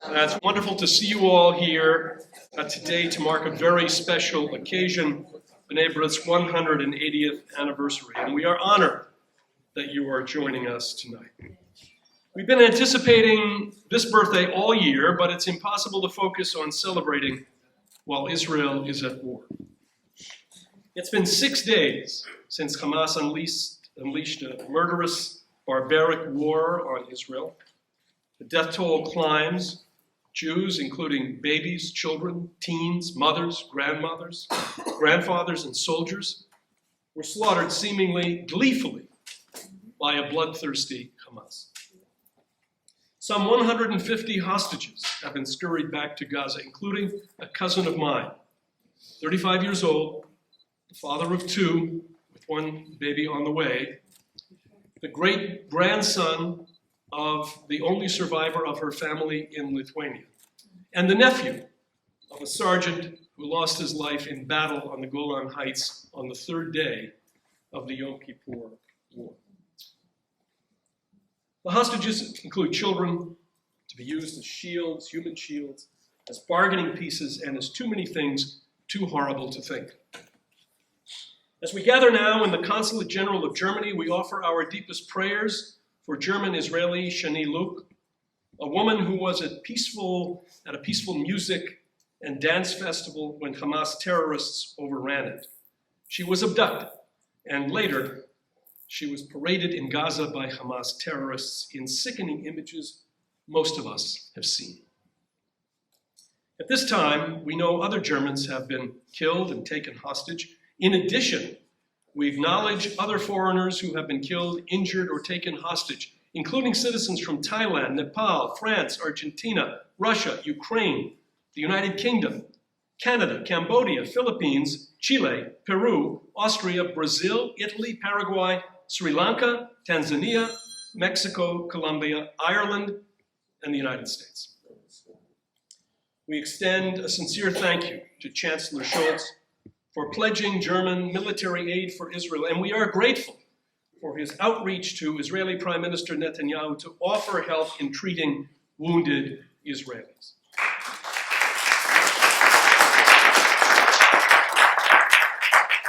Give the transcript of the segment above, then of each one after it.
It's wonderful to see you all here today to mark a very special occasion, B'nai B'rith's 180th anniversary, and we are honored that you are joining us tonight. We've been anticipating this birthday all year, but it's impossible to focus on celebrating while Israel is at war. It's been 6 days since Hamas unleashed a murderous, barbaric war on Israel. The death toll climbs. Jews, including babies, children, teens, mothers, grandmothers, grandfathers, and soldiers, were slaughtered seemingly gleefully by a bloodthirsty Hamas. Some 150 hostages have been scurried back to Gaza, including a cousin of mine, 35 years old, the father of two, with one baby on the way, the great-grandson of the only survivor of her family in Lithuania, and the nephew of a sergeant who lost his life in battle on the Golan Heights on the third day of the Yom Kippur War. The hostages include children to be used as shields, human shields, as bargaining pieces, and as too many things too horrible to think. As we gather now in the Consulate General of Germany, we offer our deepest prayers for German-Israeli Shani Luke, a woman who was at a peaceful music and dance festival when Hamas terrorists overran it. She was abducted, and later she was paraded in Gaza by Hamas terrorists in sickening images most of us have seen. At this time, we know other Germans have been killed and taken hostage. In addition, we acknowledge other foreigners who have been killed, injured, or taken hostage, including citizens from Thailand, Nepal, France, Argentina, Russia, Ukraine, the United Kingdom, Canada, Cambodia, Philippines, Chile, Peru, Austria, Brazil, Italy, Paraguay, Sri Lanka, Tanzania, Mexico, Colombia, Ireland, and the United States. We extend a sincere thank you to Chancellor Scholz for pledging German military aid for Israel, and we are grateful for his outreach to Israeli Prime Minister Netanyahu to offer help in treating wounded Israelis.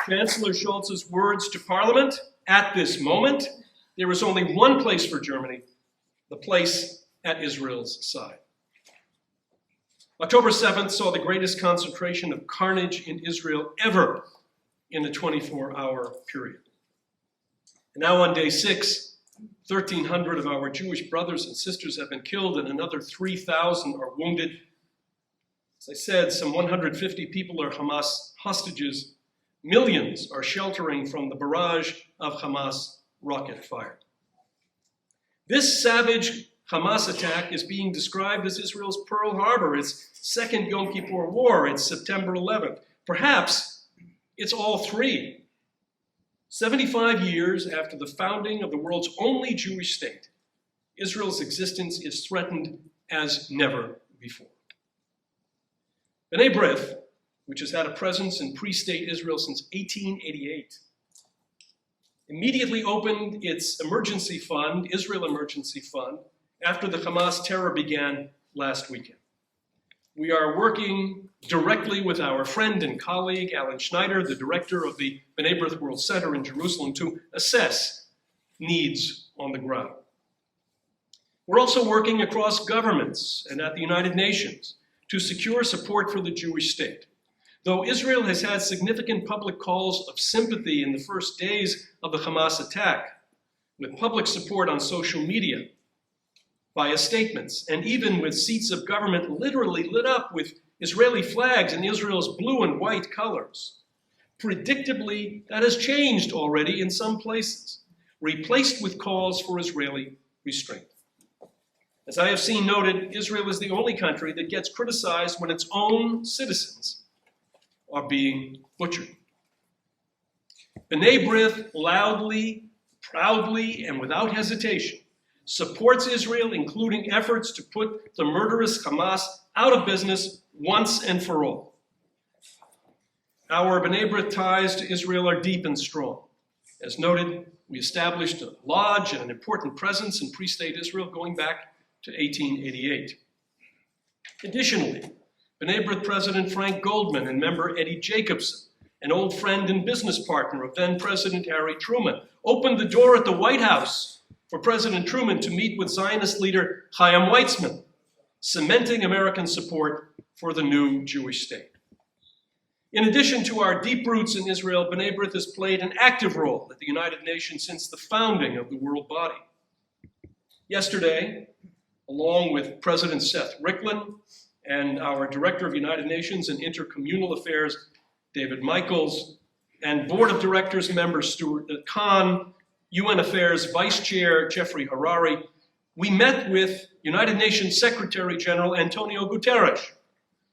Chancellor Scholz's words to Parliament: at this moment, there is only one place for Germany, the place at Israel's side. October 7th saw the greatest concentration of carnage in Israel ever in a 24-hour period. And now on day 6, 1,300 of our Jewish brothers and sisters have been killed and another 3,000 are wounded. As I said, some 150 people are Hamas hostages. Millions are sheltering from the barrage of Hamas rocket fire. This savage Hamas attack is being described as Israel's Pearl Harbor, its second Yom Kippur War, its September 11th. Perhaps it's all three. 75 years after the founding of the world's only Jewish state, Israel's existence is threatened as never before. B'nai B'rith, which has had a presence in pre-state Israel since 1888, immediately opened its emergency fund, Israel Emergency Fund, after the Hamas terror began last weekend. We are working directly with our friend and colleague, Alan Schneider, the director of the B'nai B'rith World Center in Jerusalem, to assess needs on the ground. We're also working across governments and at the United Nations to secure support for the Jewish state. Though Israel has had significant public calls of sympathy in the first days of the Hamas attack, with public support on social media, via statements, and even with seats of government literally lit up with Israeli flags in Israel's blue and white colors. Predictably, that has changed already in some places, replaced with calls for Israeli restraint. As I have seen noted, Israel is the only country that gets criticized when its own citizens are being butchered. B'nai B'rith loudly, proudly, and without hesitation supports Israel, including efforts to put the murderous Hamas out of business once and for all. Our B'nai B'rith ties to Israel are deep and strong. As noted, we established a lodge and an important presence in pre-state Israel going back to 1888. Additionally, B'nai B'rith President Frank Goldman and member Eddie Jacobson, an old friend and business partner of then President Harry Truman, opened the door at the White House for President Truman to meet with Zionist leader Chaim Weizmann, cementing American support for the new Jewish state. In addition to our deep roots in Israel, B'nai B'rith has played an active role at the United Nations since the founding of the world body. Yesterday, along with President Seth Ricklin and our Director of United Nations and Intercommunal Affairs, David Michaels, and Board of Directors member Stuart Kahn, UN Affairs Vice Chair Jeffrey Harari, we met with United Nations Secretary General Antonio Guterres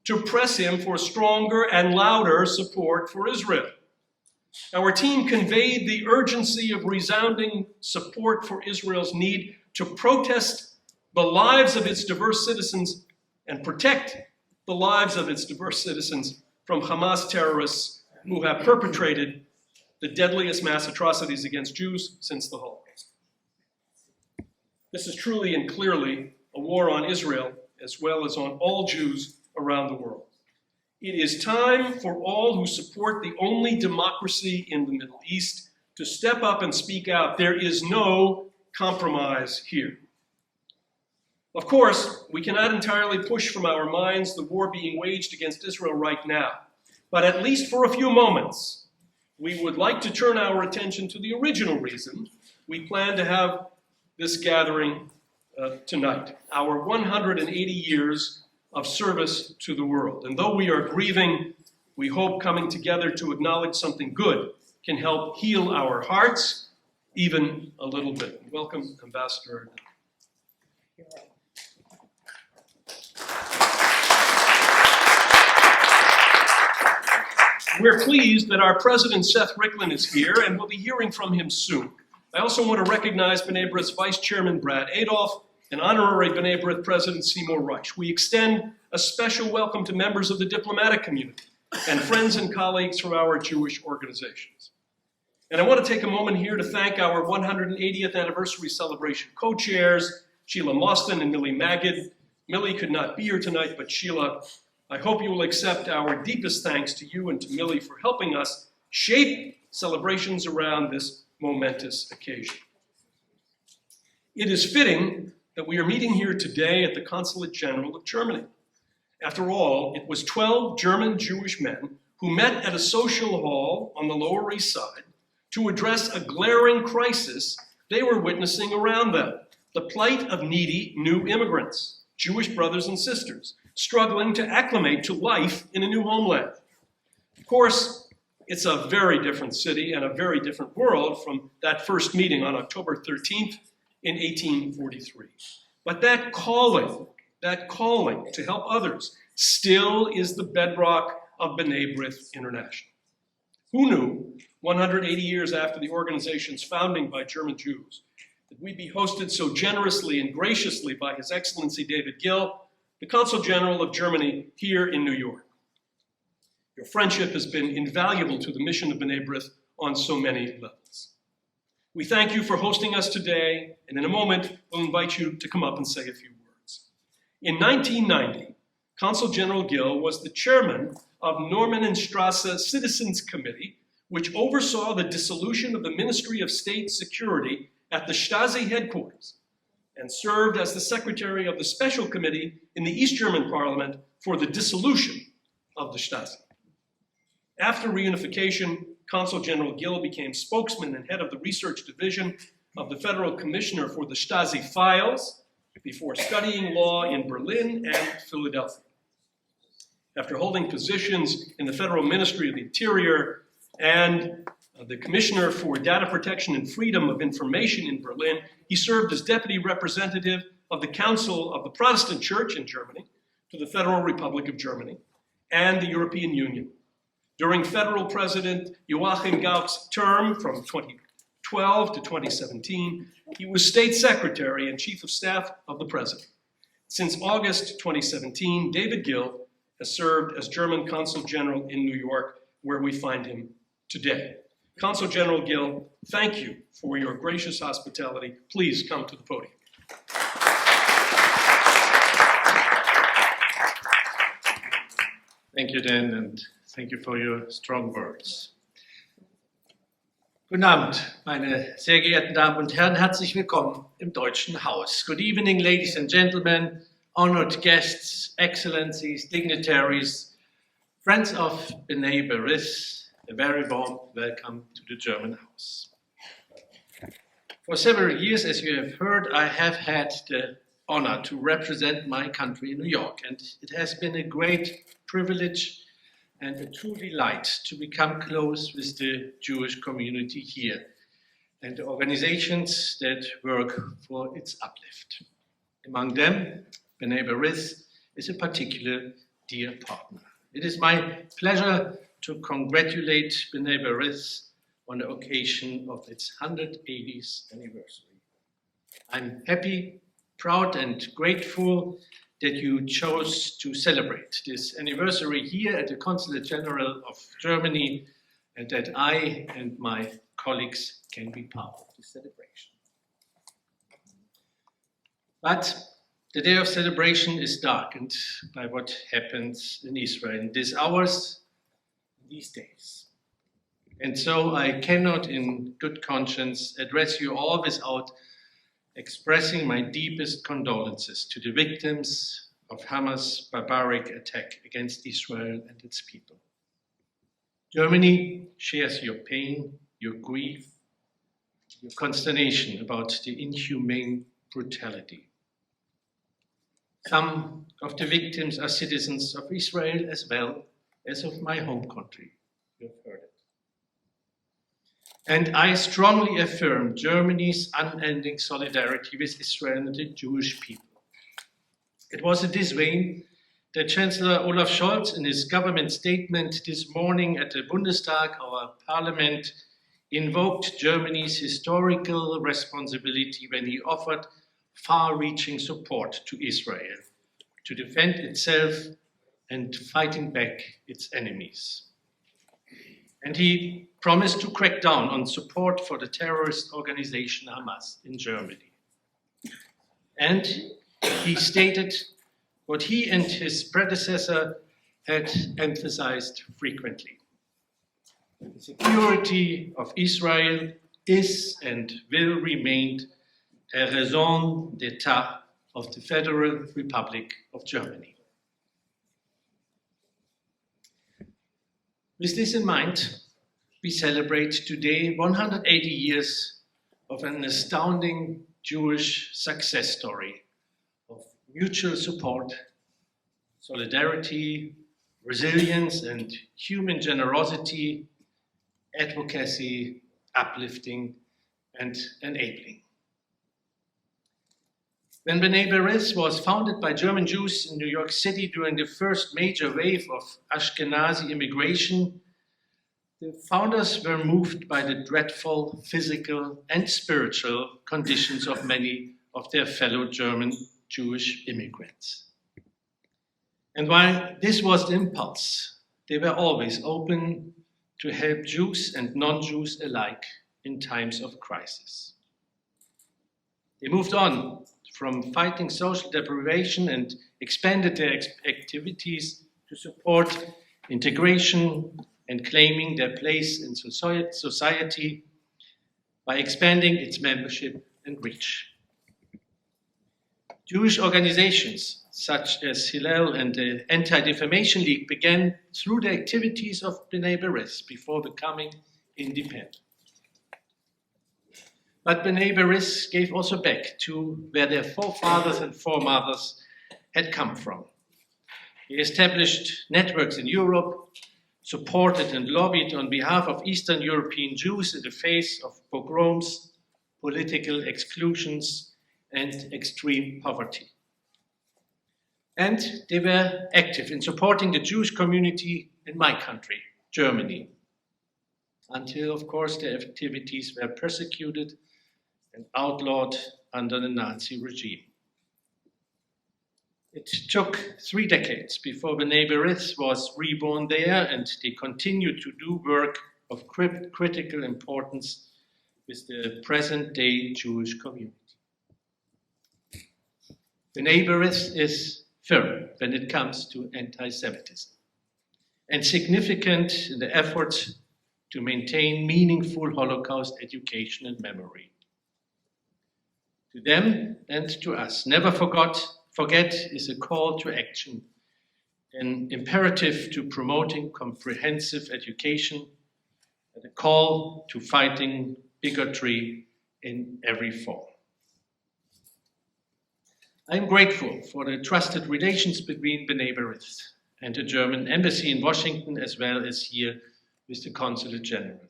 to press him for stronger and louder support for Israel. Our team conveyed the urgency of resounding support for Israel's need to protest the lives of its diverse citizens and protect the lives of its diverse citizens from Hamas terrorists who have perpetrated the deadliest mass atrocities against Jews since the Holocaust. This is truly and clearly a war on Israel as well as on all Jews around the world. It is time for all who support the only democracy in the Middle East to step up and speak out. There is no compromise here. Of course, we cannot entirely push from our minds the war being waged against Israel right now, but at least for a few moments, we would like to turn our attention to the original reason we plan to have this gathering tonight, our 180 years of service to the world. And though we are grieving, we hope coming together to acknowledge something good can help heal our hearts even a little bit. Welcome, Ambassador. We're pleased that our President Seth Ricklin is here, and we'll be hearing from him soon. I also want to recognize B'nai B'rith's Vice Chairman Brad Adolph and Honorary B'nai B'rith President Seymour Reich. We extend a special welcome to members of the diplomatic community and friends and colleagues from our Jewish organizations. And I want to take a moment here to thank our 180th anniversary celebration co-chairs, Sheila Mostyn and Millie Magid. Millie could not be here tonight, but Sheila, I hope you will accept our deepest thanks to you and to Millie for helping us shape celebrations around this momentous occasion. It is fitting that we are meeting here today at the Consulate General of Germany. After all, it was 12 German Jewish men who met at a social hall on the Lower East Side to address a glaring crisis they were witnessing around them, the plight of needy new immigrants, Jewish brothers and sisters, struggling to acclimate to life in a new homeland. Of course, it's a very different city and a very different world from that first meeting on October 13th in 1843. But that calling to help others still is the bedrock of B'nai B'rith International. Who knew, 180 years after the organization's founding by German Jews, that we'd be hosted so generously and graciously by His Excellency David Gill, the Consul General of Germany here in New York. Your friendship has been invaluable to the mission of B'nai B'rith on so many levels. We thank you for hosting us today, and in a moment, we'll invite you to come up and say a few words. In 1990, Consul General Gill was the chairman of Normanenstrasse Citizens Committee, which oversaw the dissolution of the Ministry of State Security at the Stasi headquarters, and served as the secretary of the special committee in the East German Parliament for the dissolution of the Stasi. After reunification, Consul General Gill became spokesman and head of the research division of the Federal Commissioner for the Stasi Files before studying law in Berlin and Philadelphia. After holding positions in the Federal Ministry of the Interior and the Commissioner for Data Protection and Freedom of Information in Berlin, he served as deputy representative of the Council of the Protestant Church in Germany to the Federal Republic of Germany and the European Union. During Federal President Joachim Gauck's term from 2012 to 2017, he was State Secretary and Chief of Staff of the President. Since August 2017, David Gill has served as German Consul General in New York, where we find him today. Consul General Gill, thank you for your gracious hospitality. Please come to the podium. Thank you, Dan, and thank you for your strong words. Guten Abend, meine sehr geehrten Damen und Herren, herzlich willkommen im Deutschen Haus. Good evening, ladies and gentlemen, honored guests, excellencies, dignitaries, friends of B'nai B'rith, a very warm welcome to the German House. For several years, as you have heard, I have had the honor to represent my country in New York, and it has been a great privilege and a true delight to become close with the Jewish community here and the organizations that work for its uplift. Among them, B'nai B'rith is a particular dear partner. It is my pleasure to congratulate B'nai B'rith on the occasion of its 180th anniversary. I'm happy, proud, and grateful that you chose to celebrate this anniversary here at the Consulate General of Germany, and that I and my colleagues can be part of this celebration. But the day of celebration is darkened by what happens in Israel in these hours, these days. And so I cannot in good conscience address you all without expressing my deepest condolences to the victims of Hamas' barbaric attack against Israel and its people. Germany shares your pain, your grief, your consternation about the inhumane brutality. Some of the victims are citizens of Israel as well as of my home country. You have heard it. And I strongly affirm Germany's unending solidarity with Israel and the Jewish people. It was in this vein that Chancellor Olaf Scholz, in his government statement this morning at the Bundestag, our parliament, invoked Germany's historical responsibility when he offered far-reaching support to Israel to defend itself and fighting back its enemies. And he promised to crack down on support for the terrorist organization Hamas in Germany. And he stated what he and his predecessor had emphasized frequently. The security of Israel is and will remain a raison d'etat of the Federal Republic of Germany. With this in mind, we celebrate today 180 years of an astounding Jewish success story of mutual support, solidarity, resilience, and human generosity, advocacy, uplifting, and enabling. When B'nai B'rith was founded by German Jews in New York City during the first major wave of Ashkenazi immigration, the founders were moved by the dreadful physical and spiritual conditions of many of their fellow German Jewish immigrants. And while this was the impulse, they were always open to help Jews and non-Jews alike in times of crisis. They moved on from fighting social deprivation and expanded their activities to support integration and claiming their place in society by expanding its membership and reach. Jewish organizations such as Hillel and the Anti-Defamation League began through the activities of B'nai B'rith before becoming independent. But B'nai B'rith gave also back to where their forefathers and foremothers had come from. They established networks in Europe, supported and lobbied on behalf of Eastern European Jews in the face of pogroms, political exclusions, and extreme poverty. And they were active in supporting the Jewish community in my country, Germany, until, of course, their activities were persecuted and outlawed under the Nazi regime. It took 3 decades before B'nai B'rith was reborn there, and they continued to do work of critical importance with the present-day Jewish community. B'nai B'rith is firm when it comes to anti-Semitism. and significant in the efforts to maintain meaningful Holocaust education and memory. To them and to us, never forget is a call to action, an imperative to promoting comprehensive education, and a call to fighting bigotry in every form. I am grateful for the trusted relations between B'nai B'rith and the German embassy in Washington, as well as here with the Consulate General.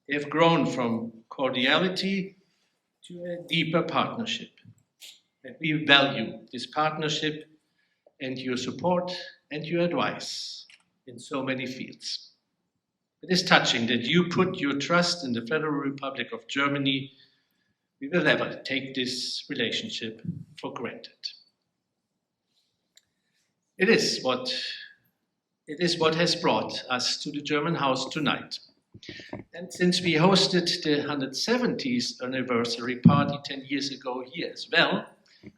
They have grown from cordiality to a deeper partnership. And we value this partnership and your support and your advice in so many fields. It is touching that you put your trust in the Federal Republic of Germany. We will never take this relationship for granted. It is what has brought us to the German house tonight. And since we hosted the 170th anniversary party 10 years ago here as well,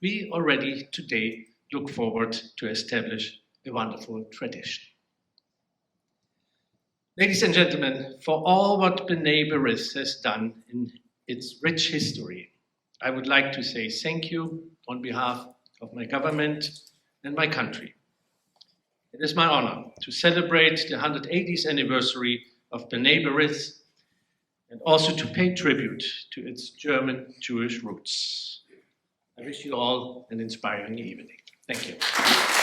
we already today look forward to establish a wonderful tradition. Ladies and gentlemen, for all what B'nai B'rith has done in its rich history, I would like to say thank you on behalf of my government and my country. It is my honor to celebrate the 180th anniversary of B'nai B'rith and also to pay tribute to its German Jewish roots. I wish you all an inspiring evening. Thank you.